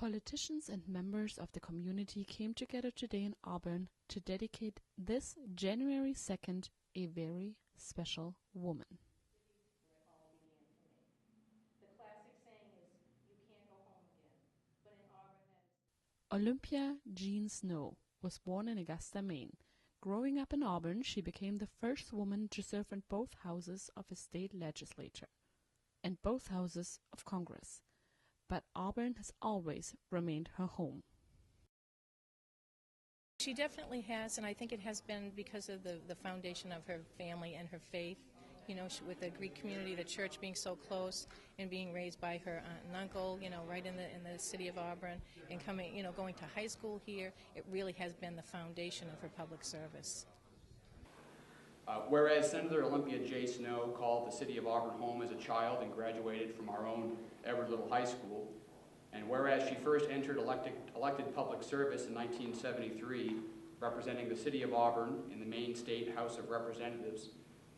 Politicians and members of the community came together today in Auburn to dedicate this January 2nd a very special woman. Olympia Snowe was born in Augusta, Maine. Growing up in Auburn, she became the first woman to serve in both houses of a state legislature and both houses of Congress. But Auburn has always remained her home. She definitely has, and I think it has been because of the foundation of her family and her faith. You know, with the Greek community, the church being so close, and being raised by her aunt and uncle, you know, right in the city of Auburn, and coming, you know, going to high school here, it really has been the foundation of her public service. Whereas Senator Olympia J. Snowe called the city of Auburn home as a child and graduated from our own Everett Little High School, and whereas she first entered elected public service in 1973, representing the city of Auburn in the Maine State House of Representatives,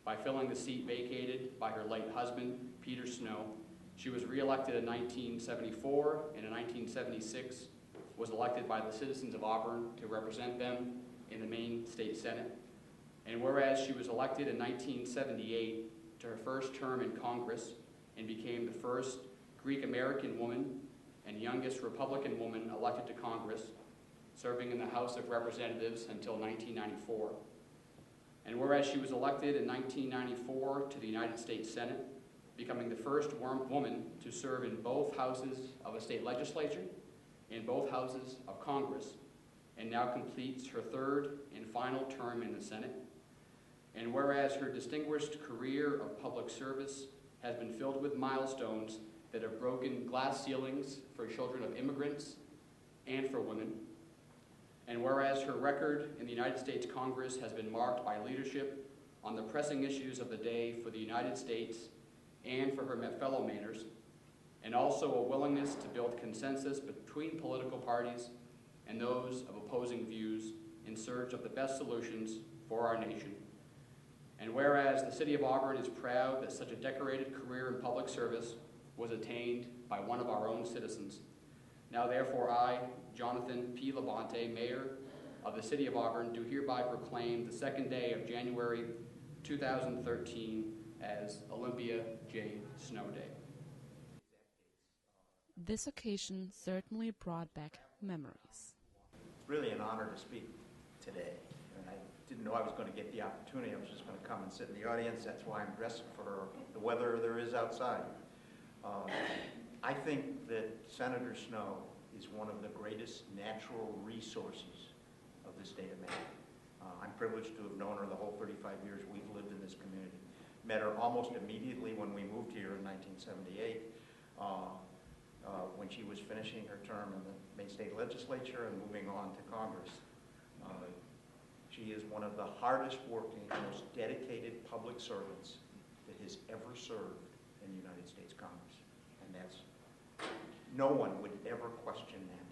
by filling the seat vacated by her late husband, Peter Snowe, she was reelected in 1974, and in 1976 was elected by the citizens of Auburn to represent them in the Maine State Senate. And whereas she was elected in 1978 to her first term in Congress and became the first Greek-American woman and youngest Republican woman elected to Congress, serving in the House of Representatives until 1994. And whereas she was elected in 1994 to the United States Senate, becoming the first woman to serve in both houses of a state legislature and both houses of Congress, and now completes her third and final term in the Senate. And whereas her distinguished career of public service has been filled with milestones that have broken glass ceilings for children of immigrants and for women, and whereas her record in the United States Congress has been marked by leadership on the pressing issues of the day for the United States and for her fellow Mainers, and also a willingness to build consensus between political parties and those of opposing views in search of the best solutions for our nation. And whereas the city of Auburn is proud that such a decorated career in public service was attained by one of our own citizens. Now therefore I, Jonathan P. Labonte, Mayor of the city of Auburn, do hereby proclaim the second day of January 2013 as Olympia J. Snowe Day. This occasion certainly brought back memories. It's really an honor to speak today, and I didn't know I was going to get the opportunity. I was just going to come and sit in the audience. That's why I'm dressed for the weather there is outside. I think that Senator Snowe is one of the greatest natural resources of the state of Maine. I'm privileged to have known her the whole 35 years we've lived in this community. Met her almost immediately when we moved here in 1978, when she was finishing her term in the Maine State Legislature and moving on to Congress. She is one of the hardest working, most dedicated public servants that has ever served in the United States Congress. And that's, no one would ever question that.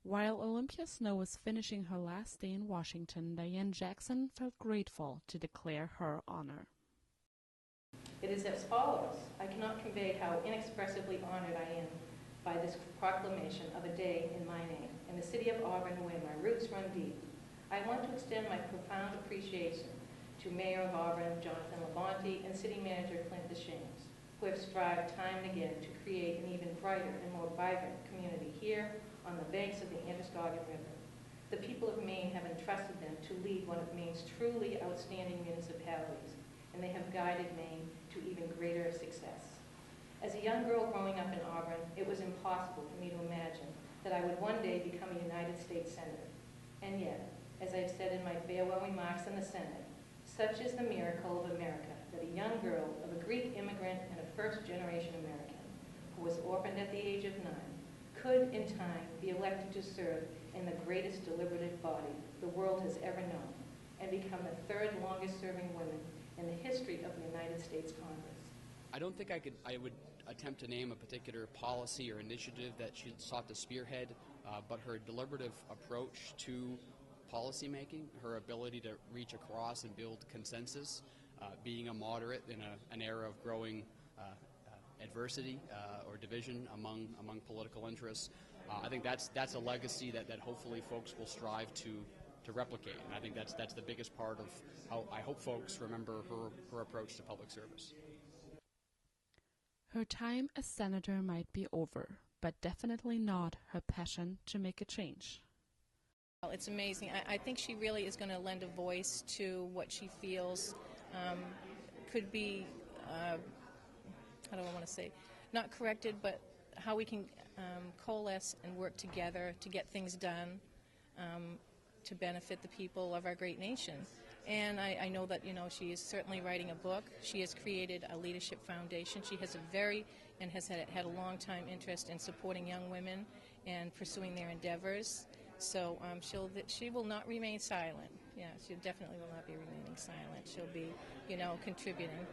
While Olympia Snowe was finishing her last day in Washington, Diane Jackson felt grateful to declare her honor. It is as follows. I cannot convey how inexpressibly honored I am by this proclamation of a day in my name, in the city of Auburn where my roots run deep. I want to extend my profound appreciation to Mayor of Auburn, Jonathan Labonte, and City Manager Clint DeShames, who have strived time and again to create an even brighter and more vibrant community here on the banks of the Androscoggin River. The people of Maine have entrusted them to lead one of Maine's truly outstanding municipalities, and they have guided Maine to even greater success. As a young girl growing up in Auburn, it was impossible for me to imagine that I would one day become a United States Senator. And yet, as I've said in my farewell remarks in the Senate, such is the miracle of America that a young girl of a Greek immigrant and a first-generation American who was orphaned at the age of 9 could, in time, be elected to serve in the greatest deliberative body the world has ever known and become the third longest-serving woman in the history of the United States Congress. I don't think I would attempt to name a particular policy or initiative that she sought to spearhead, but her deliberative approach to policymaking, her ability to reach across and build consensus, being a moderate in an era of growing adversity or division among political interests. I think that's a legacy that hopefully folks will strive to replicate, and I think that's the biggest part of how I hope folks remember her approach to public service. Her time as senator might be over, but definitely not her passion to make a change. Well, it's amazing. I think she really is going to lend a voice to what she feels could be, how do I want to say, not corrected, but how we can coalesce and work together to get things done to benefit the people of our great nation. And I know that, she is certainly writing a book. She has created a leadership foundation. She has had a long time interest in supporting young women and pursuing their endeavors. So she will not remain silent. Yeah, she definitely will not be remaining silent. She'll be, contributing.